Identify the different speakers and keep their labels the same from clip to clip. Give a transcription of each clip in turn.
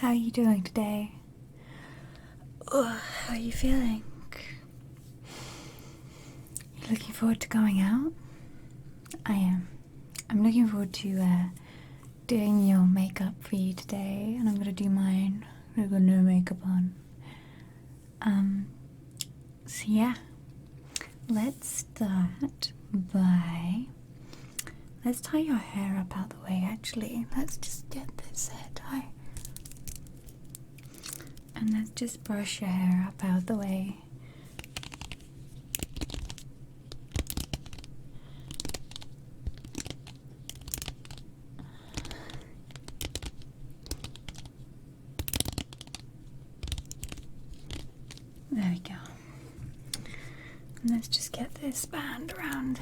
Speaker 1: How are you doing today? How are you feeling? You looking forward to going out? I am. I'm looking forward to doing your makeup for you today, and I'm gonna do mine. I've got no makeup on. So yeah, let's start by, let's tie your hair up out the way. Actually, let's just get this hair tie, and let's just brush your hair up out the way. There we go. And let's just get this band around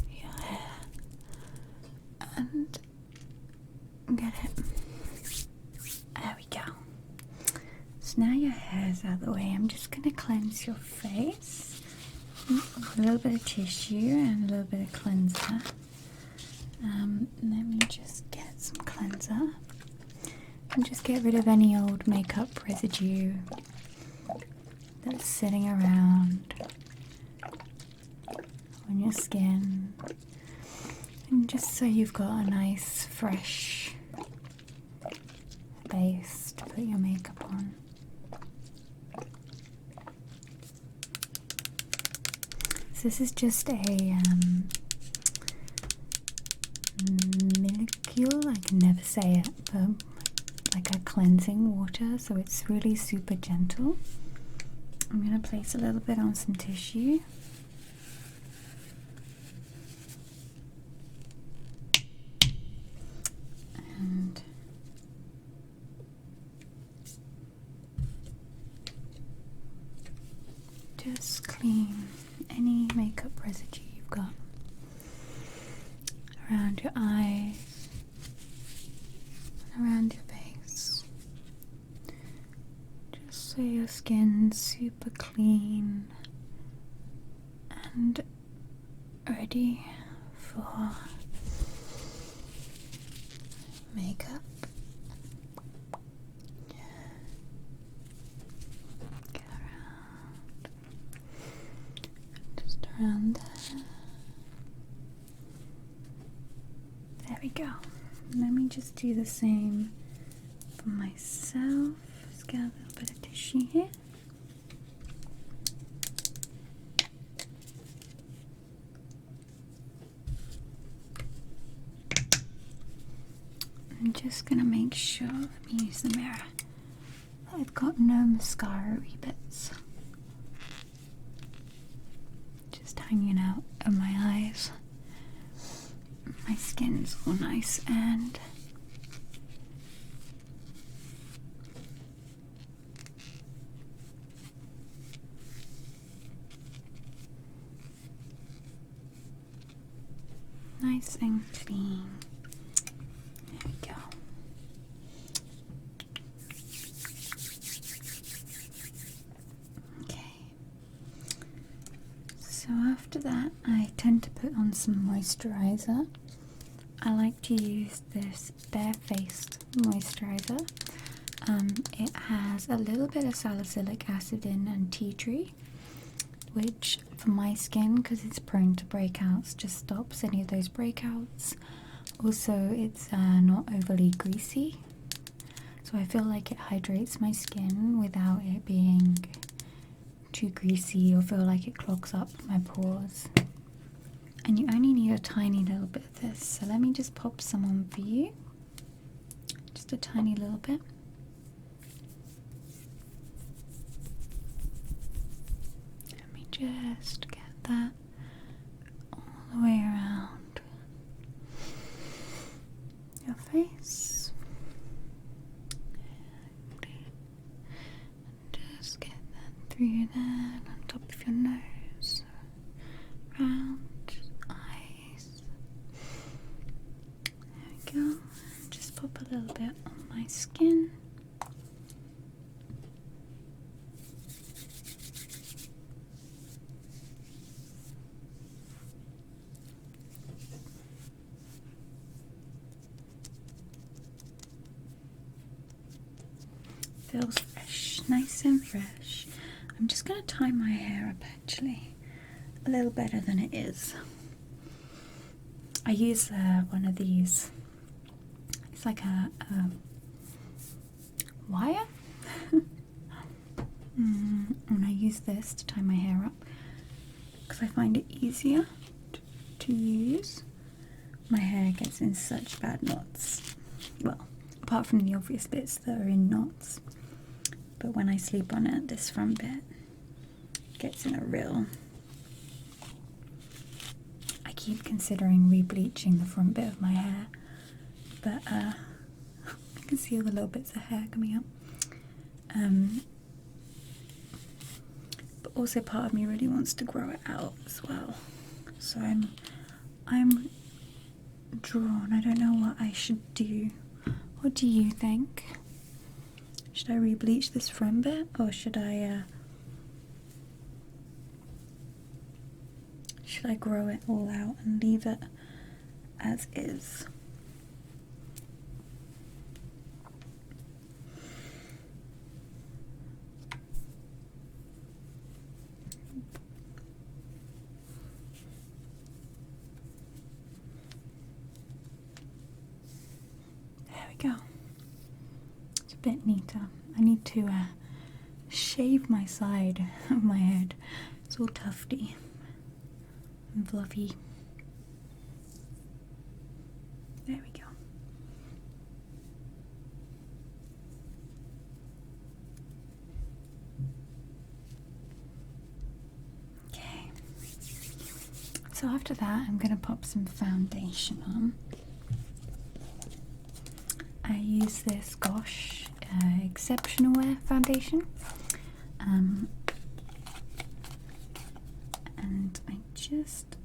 Speaker 1: your hair and get it. There we go. So now your hair's out of the way. I'm just gonna cleanse your face with a little bit of tissue and a little bit of cleanser. Let me just get some cleanser and just get rid of any old makeup residue that's sitting around on your skin, and just so you've got a nice fresh base to put your makeup on. So this is just a molecule, I can never say it, but like a cleansing water, so it's really super gentle. I'm going to place a little bit on some tissue. And just clean any makeup residue you've got around your eyes, around your face, just so your skin's super clean and ready for makeup. Get around, just around there. There we go. Let me just do the same for myself. Just get a little bit of tissue here. I'm just gonna make sure, let me use the mirror, that I've got no mascara bits just hanging out of my eyes. My skin's all nice and nice and clean. There we go. Okay. So after that, I tend to put on some moisturizer. I like to use this bare-faced moisturizer. It has a little bit of salicylic acid in and tea tree, which for my skin, because it's prone to breakouts, just stops any of those breakouts. Also, it's not overly greasy, so I feel like it hydrates my skin without it being too greasy or feel like it clogs up my pores. And you only need a tiny little bit of this, so let me just pop some on for you. Just a tiny little bit. Let me just get that all the way around your face. Just get that through there, on top of your nose, round eyes. There we go. Just pop a little bit on my skin. feels fresh, nice and fresh. I'm just going to tie my hair up actually a little better than it is. I use one of these, it's like a wire, and I use this to tie my hair up because I find it easier to use. My hair gets in such bad knots, well, apart from the obvious bits that are in knots, but when I sleep on it, this front bit gets in a real... I keep considering re-bleaching the front bit of my hair, but I can see all the little bits of hair coming up. But also part of me really wants to grow it out as well. So I'm drawn. I don't know what I should do. What do you think? Should I re-bleach this front bit, or should I grow it all out and leave it as is? There we go. It's a bit neater. I need to shave my side of my head. It's all tufty and fluffy. There we go. Okay. So after that, I'm going to pop some foundation on. I use this Gosh Exceptional Wear foundation. And I just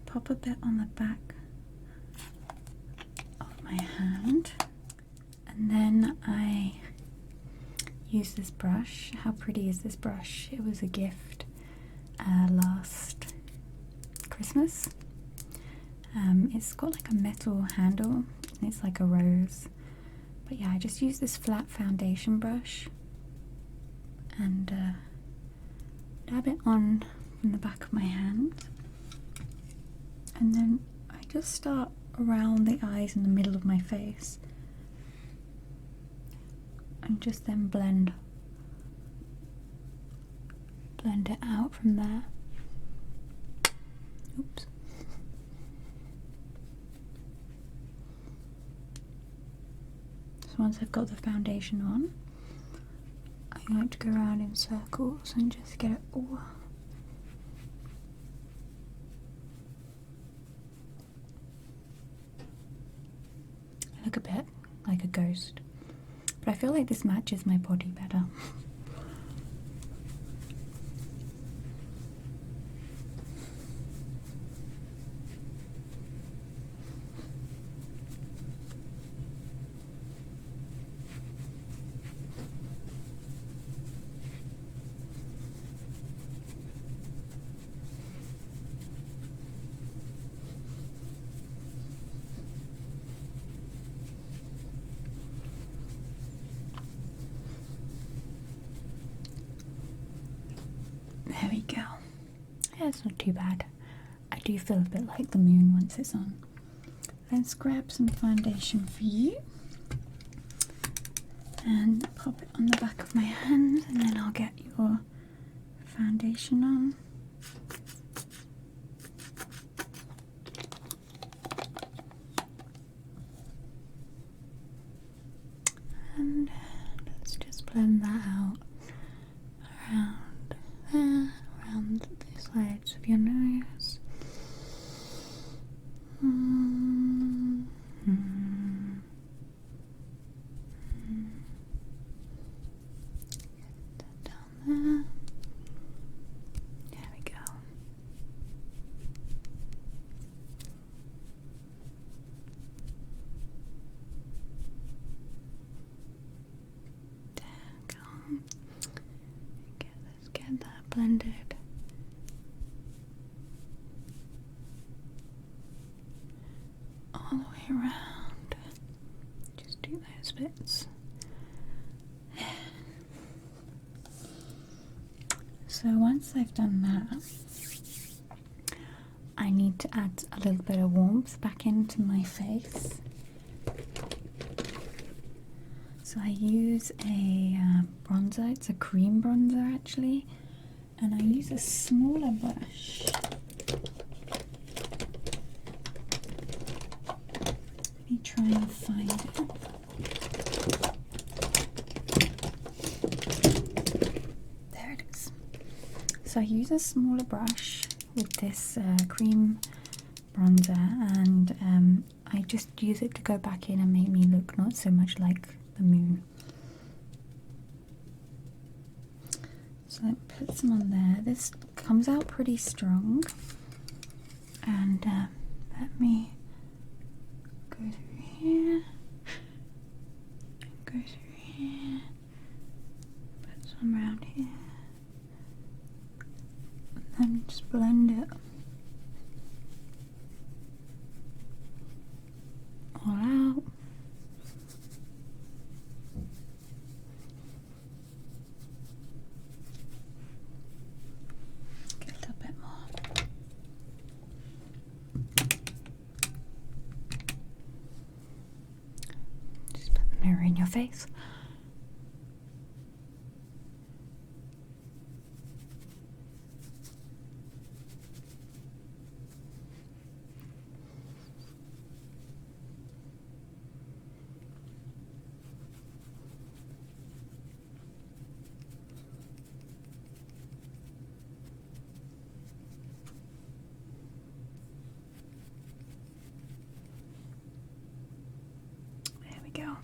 Speaker 1: pop a bit on the back of my hand, and then I use this brush. How pretty is this brush? It was a gift last Christmas. It's got like a metal handle and it's like a rose, but yeah, I just use this flat foundation brush and dab it on from the back of my hand, and then I just start around the eyes in the middle of my face and just then blend it out from there. Oops. So once I've got the foundation on, I like to go around in circles and just get it all. I look a bit like a ghost, but I feel like this matches my body better. There we go. Yeah, it's not too bad. I do feel a bit like the moon once it's on. Let's grab some foundation for you and pop it on the back of my hand, and then I'll get your foundation on. And let's just blend that out around there, around the sides of your nose. Get that down there. There we go. There we go. Let's get that blended. All the way around. Just do those bits. So once I've done that, I need to add a little bit of warmth back into my face. So I use a bronzer, it's a cream bronzer actually, and I use a smaller brush. Let me try and find it. There it is. So I use a smaller brush with this cream bronzer, and I just use it to go back in and make me look not so much like the moon. So I put some on there. This comes out pretty strong, and let me go through here, go through here, put some around here, and then just blend it all out. Get a little bit more. Just put the mirror in your face. Go.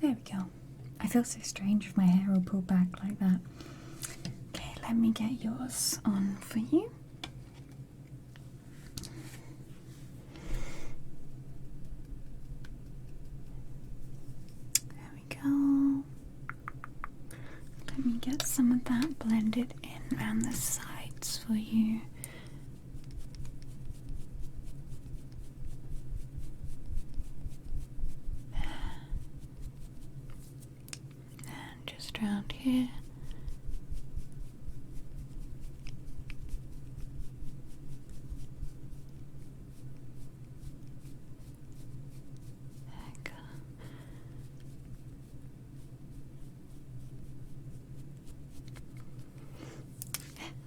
Speaker 1: There we go. I feel so strange if my hair will pull back like that. Okay, let me get yours on for you. There we go. Let me get some of that blended in around the sides for you. And just around here.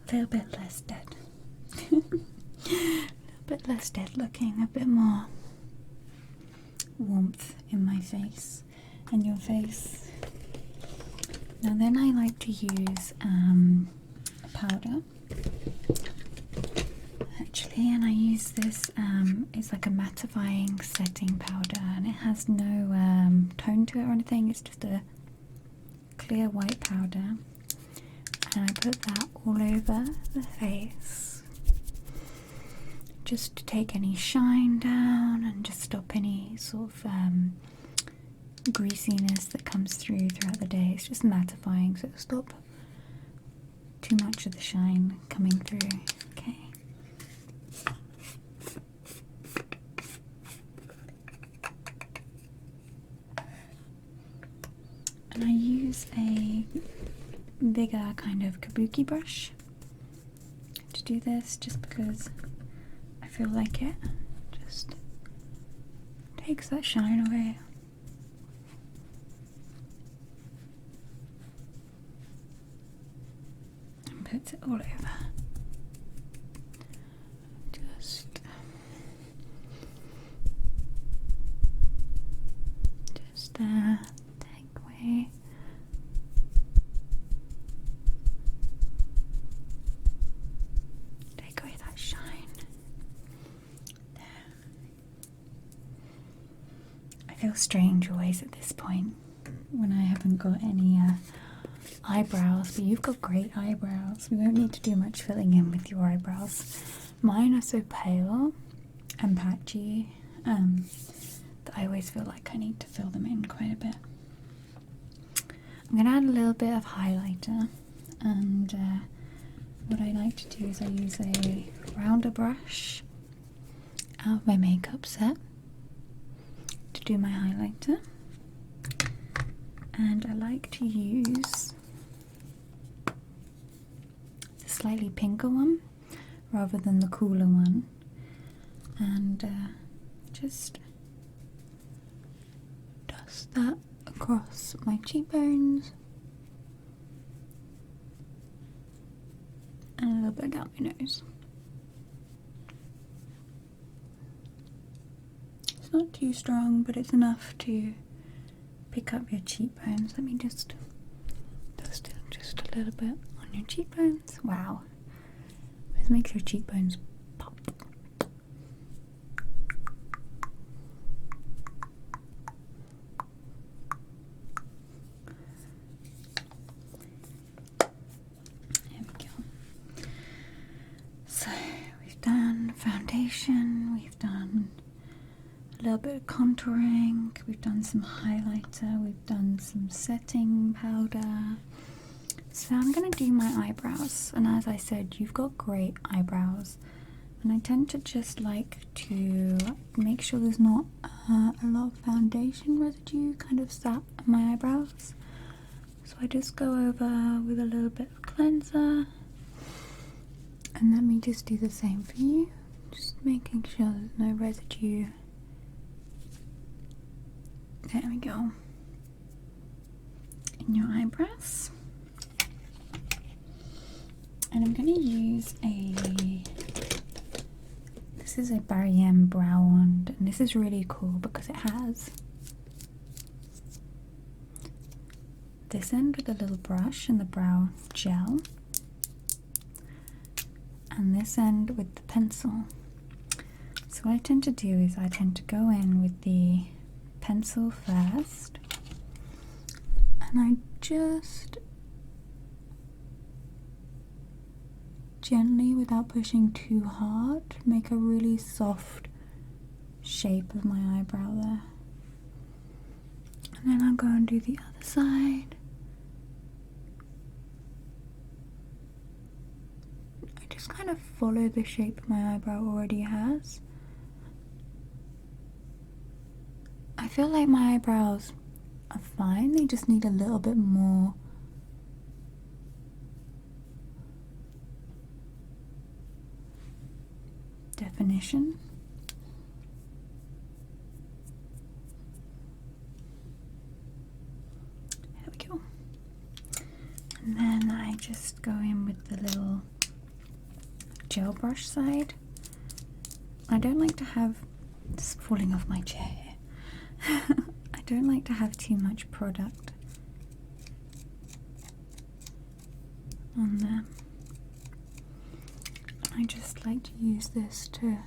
Speaker 1: A little bit less dead. A little bit less dead looking, a bit more warmth in my face and your face. Now then I like to use a powder actually, and I use this, it's like a mattifying setting powder, and it has no tone to it or anything, it's just a clear white powder. And I put that all over the face, just to take any shine down and just stop any sort of greasiness that comes throughout the day. It's just mattifying, so it'll stop too much of the shine coming through. Okay. And I use a bigger kind of kabuki brush to do this, just because I feel like it just takes that shine away. And puts it all over. Just take away. I feel strange always at this point when I haven't got any eyebrows, but you've got great eyebrows. We won't need to do much filling in with your eyebrows. Mine are so pale and patchy that I always feel like I need to fill them in quite a bit. I'm going to add a little bit of highlighter, and what I like to do is I use a rounder brush out of my makeup set to do my highlighter, and I like to use the slightly pinker one rather than the cooler one, and just dust that across my cheekbones and a little bit down my nose. It's not too strong, but it's enough to pick up your cheekbones. Let me just dust it just a little bit on your cheekbones. Wow, this makes your cheekbones pop. There we go. So we've done foundation, we've done a little bit of contouring, we've done some highlighter, we've done some setting powder. So I'm going to do my eyebrows, and as I said, you've got great eyebrows, and I tend to just like to make sure there's not a lot of foundation residue kind of sat on my eyebrows. So I just go over with a little bit of cleanser, and let me just do the same for you, just making sure there's no residue. There we go. In your eyebrows. And I'm going to use this is a GRWM brow wand, and this is really cool because it has this end with a little brush and the brow gel, and this end with the pencil. So what I tend to do is I tend to go in with the pencil first, and I just gently, without pushing too hard, make a really soft shape of my eyebrow there. And then I'll go and do the other side. I just kind of follow the shape my eyebrow already has. I feel like my eyebrows are fine, they just need a little bit more definition. There we go. And then I just go in with the little gel brush side. I don't like to have this falling off my chair. I don't like to have too much product on there. I just like to use this to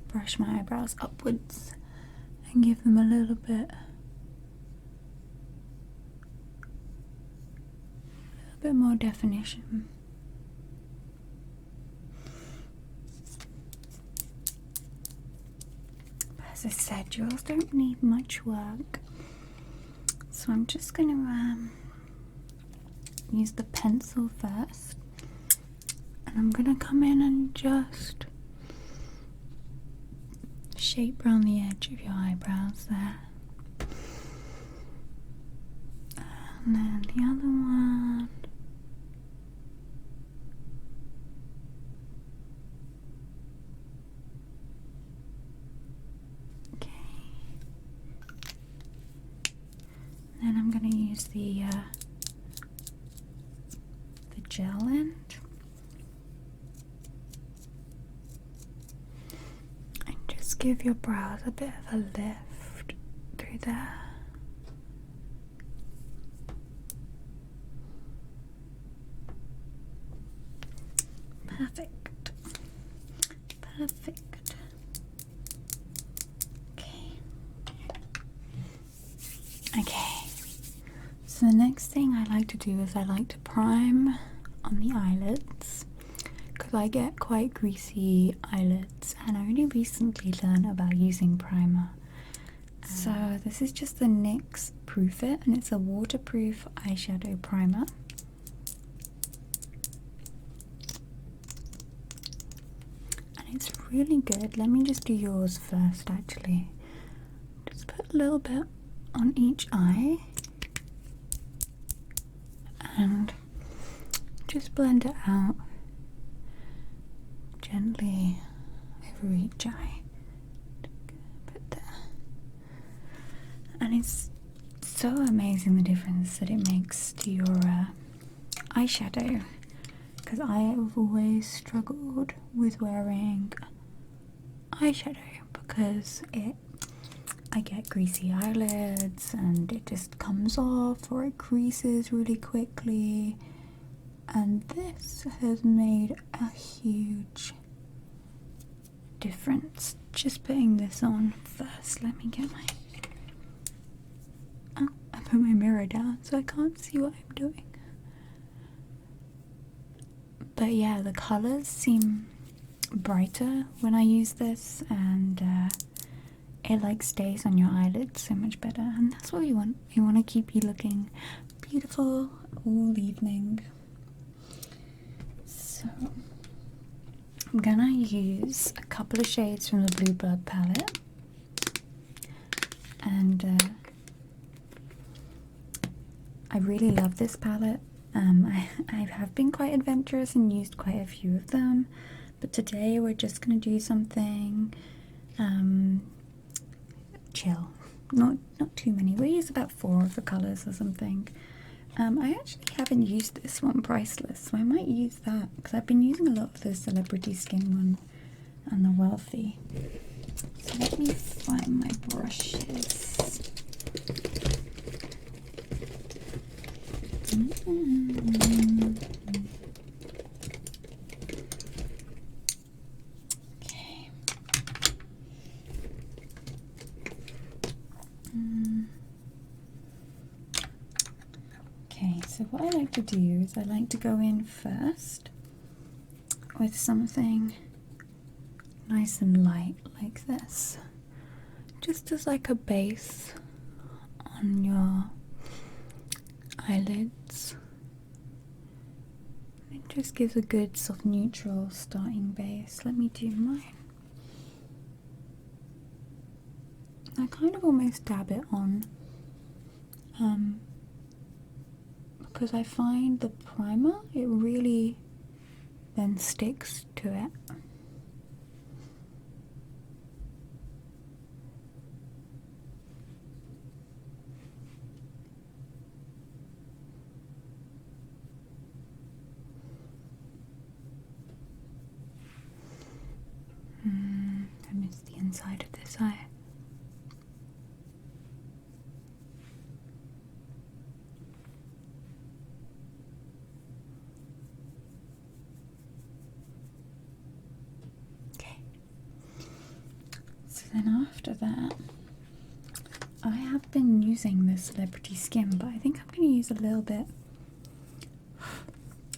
Speaker 1: brush my eyebrows upwards and give them a little bit more definition. As I said, yours don't need much work, so I'm just going to use the pencil first, and I'm going to come in and just shape around the edge of your eyebrows there, and then the other one. Then I'm going to use the gel end and just give your brows a bit of a lift through there. Perfect. Perfect. Okay. So the next thing I like to do is I like to prime on the eyelids, because I get quite greasy eyelids, and I only recently learned about using primer, So this is just the NYX Proof It, and it's a waterproof eyeshadow primer. And it's really good. Let me just do yours first actually. Just put a little bit on each eye. And just blend it out gently over each eye. Put there. And it's so amazing the difference that it makes to your eyeshadow, because I have always struggled with wearing eyeshadow because I get greasy eyelids and it just comes off, or it creases really quickly, and this has made a huge difference. Just putting this on first. Let me get my... Oh, I put my mirror down so I can't see what I'm doing. But yeah, the colours seem brighter when I use this, and it like stays on your eyelids so much better, and that's what you want. You want to keep you looking beautiful all evening. So I'm gonna use a couple of shades from the Bluebird palette, and I really love this palette. I have been quite adventurous and used quite a few of them, but today we're just gonna do something chill. Not too many. We'll use about 4 of the colours or something. I actually haven't used this one, Priceless, so I might use that because I've been using a lot of the Celebrity Skin one and the Wealthy. So let me find my brushes. Okay. Okay, so what I like to do is I like to go in first with something nice and light like this, just as like a base on your eyelids. It just gives a good soft neutral starting base. Let me do mine. I kind of almost dab it on because I find the primer, it really then sticks to it. I missed the inside of this eye. Okay. So then after that, I have been using this Celebrity Skin, but I think I'm going to use a little bit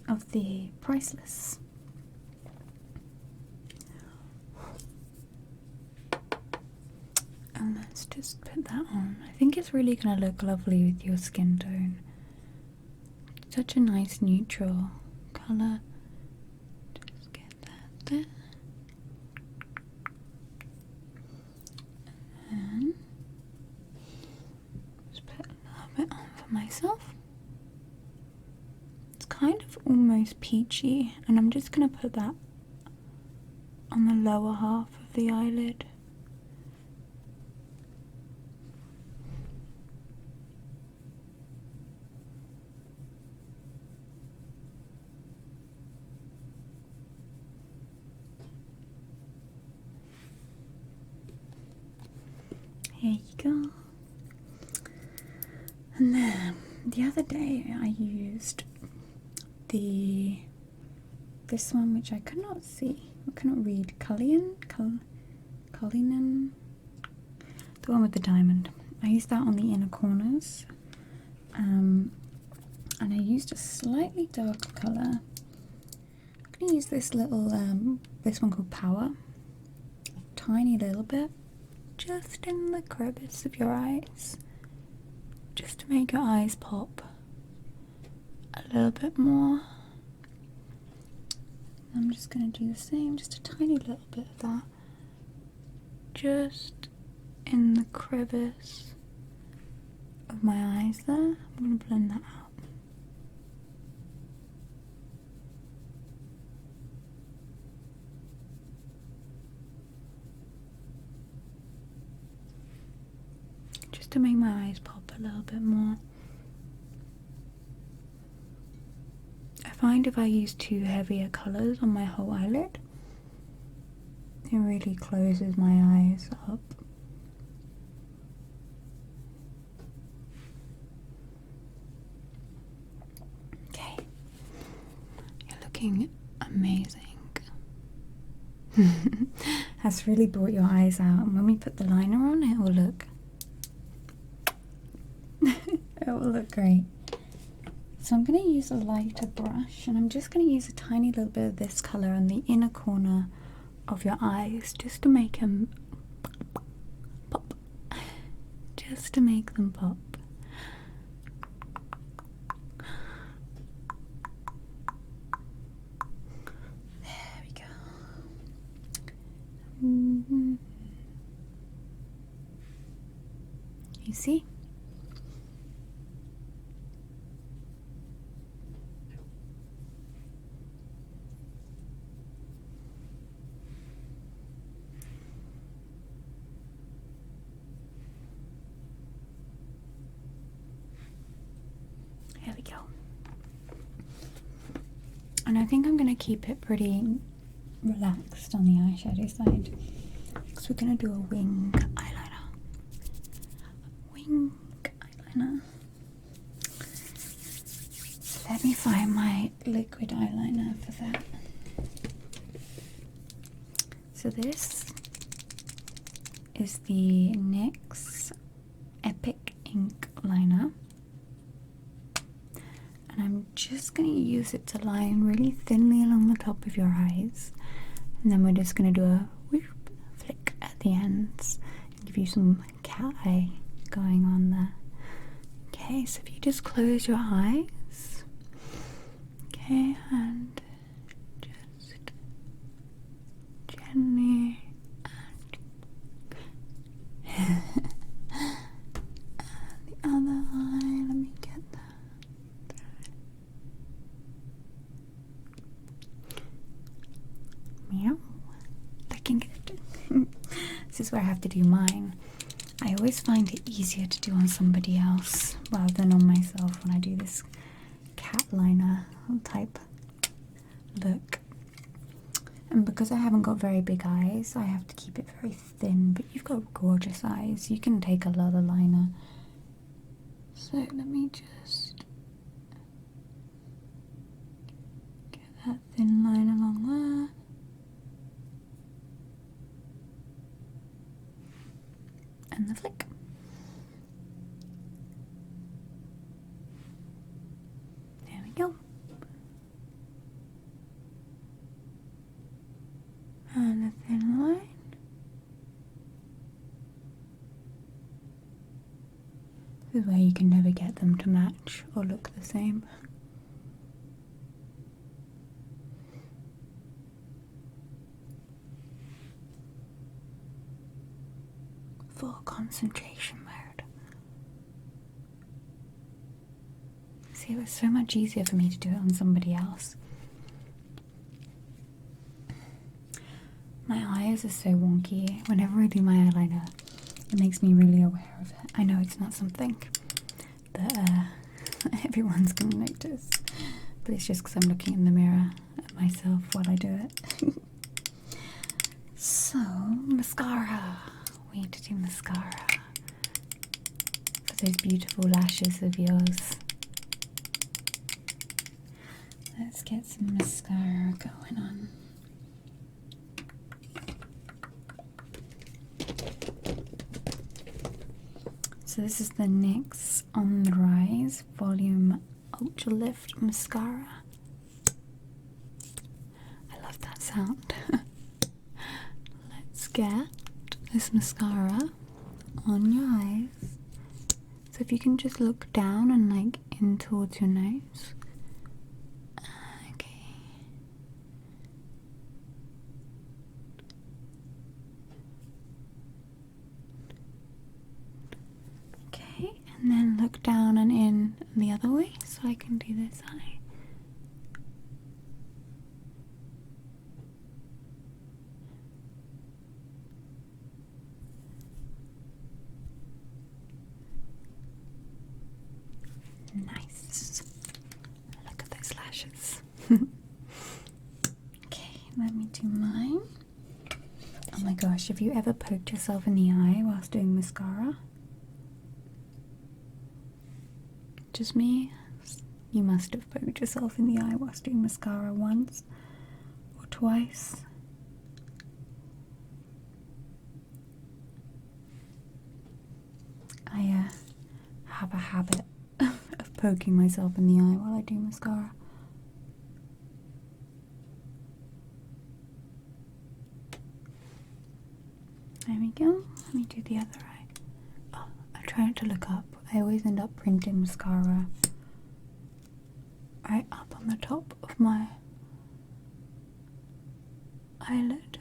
Speaker 1: of the Priceless. And let's just put that on. I think it's really going to look lovely with your skin tone. Such a nice neutral colour. Just get that there. And just put a little bit on for myself. It's kind of almost peachy, and I'm just going to put that on the lower half of the eyelid. Here you go. And then the other day I used this one, which I could not see. I could not read. Cullinan, the one with the diamond. I used that on the inner corners, and I used a slightly darker colour. I'm gonna use this little this one called Power. A tiny little bit. just in the crevice of your eyes, just to make your eyes pop a little bit more. I'm just going to do the same, just a tiny little bit of that, just in the crevice of my eyes there. I'm going to blend that out. Just to make my eyes pop a little bit more. I find if I use too heavier colours on my whole eyelid, it really closes my eyes up. Okay, you're looking amazing. That's really brought your eyes out, and when we put the liner on, it will look it will look great. So I'm going to use a lighter brush, and I'm just going to use a tiny little bit of this colour on the inner corner of your eyes, just to make them pop. Just to make them pop. There we go. You see? There we go. And I think I'm going to keep it pretty relaxed on the eyeshadow side, because we're going to do a wing eyeliner. Wing eyeliner. So let me find my liquid eyeliner for that. So this is the NYX Epic Ink Liner. And I'm just going to use it to line really thinly along the top of your eyes. And then we're just going to do a whoop flick at the ends and give you some cat eye going on there. Okay, so if you just close your eyes. Okay, and just gently and the other eye, let me get that. Meow. Looking good. This is where I have to do mine. I always find it easier to do on somebody else rather than on myself when I do this cat liner type look. And because I haven't got very big eyes, I have to keep it very thin, but you've got gorgeous eyes. You can take a lot of liner. So let me just get that thin line along there. And the flick. There we go. And a thin line. This is where you can never get them to match or look the same. Full concentration mode. See, it was so much easier for me to do it on somebody else. My eyes are so wonky. Whenever I do my eyeliner, it makes me really aware of it. I know it's not something that everyone's going to notice, but it's just because I'm looking in the mirror at myself while I do it. So, mascara. We need to do mascara for those beautiful lashes of yours. Let's get some mascara going on. So this is the NYX On The Rise Volume Ultra Lift Mascara. I love that sound. Let's get this mascara on your eyes. So if you can just look down and like in towards your nose. Okay. Okay, and then look down and in the other way so I can do this eye. Nice. Look at those lashes. Okay, let me do mine. Oh my gosh, have you ever poked yourself in the eye whilst doing mascara? Just me? You must have poked yourself in the eye whilst doing mascara once or twice. I have a habit of poking myself in the eye while I do mascara. There we go. Let me do the other eye. Oh, I try not to look up. I always end up printing mascara right up on the top of my eyelid.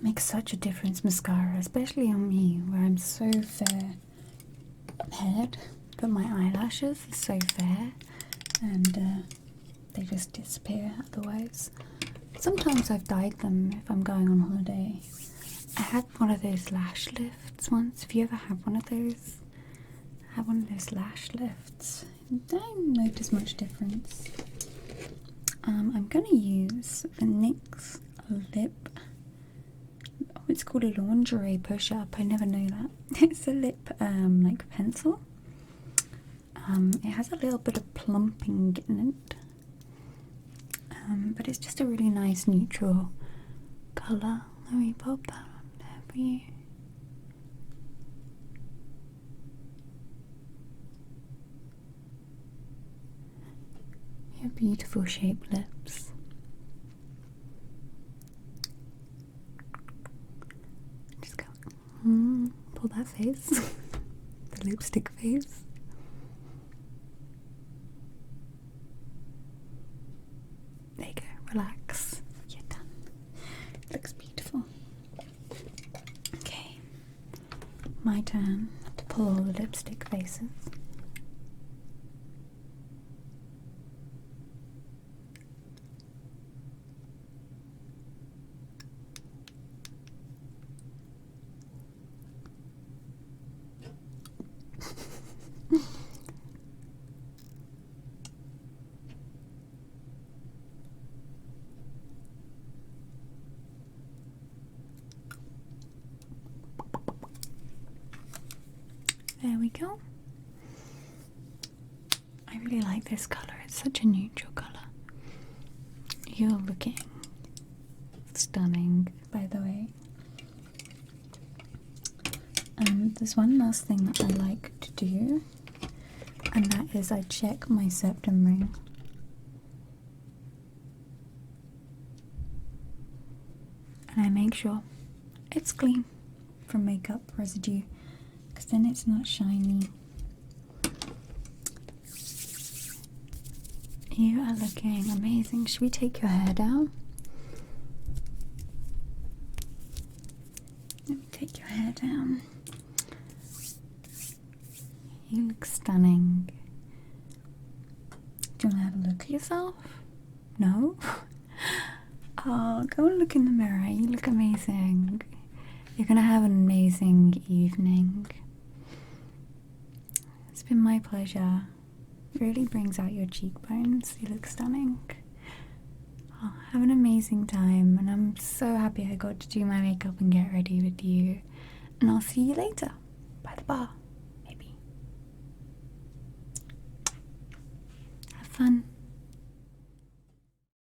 Speaker 1: Makes such a difference, mascara, especially on me, where I'm so fair haired, but my eyelashes are so fair and they just disappear otherwise. Sometimes I've dyed them if I'm going on holiday. I had one of those lash lifts once. Have you ever had one of those? I had one of those lash lifts. I don't notice much difference. I'm going to use the NYX lip. Oh, it's called a lingerie push-up. I never knew that. It's a lip like pencil. It has a little bit of plumping in it. But it's just a really nice neutral colour. Let me pop that on there for you. You have beautiful shaped lips. Just go, pull that face, the lipstick face. There you go, relax, you're done. Looks beautiful. Okay, my turn to pull all the lipstick faces. There we go. I really like this colour. It's such a neutral colour. You're looking stunning, by the way. There's one last thing that I like to do, and that is I check my septum ring. And I make sure it's clean from makeup residue, because then it's not shiny. You are looking amazing. Should we take your hair down? Let me take your hair down. You look stunning. Do you want to have a look at yourself? No? Oh, go and look in the mirror. You look amazing. You're gonna have an amazing evening. It's been my pleasure. It really brings out your cheekbones. You look stunning. Oh, have an amazing time, and I'm so happy I got to do my makeup and get ready with you. And I'll see you later by the bar, maybe. Have fun.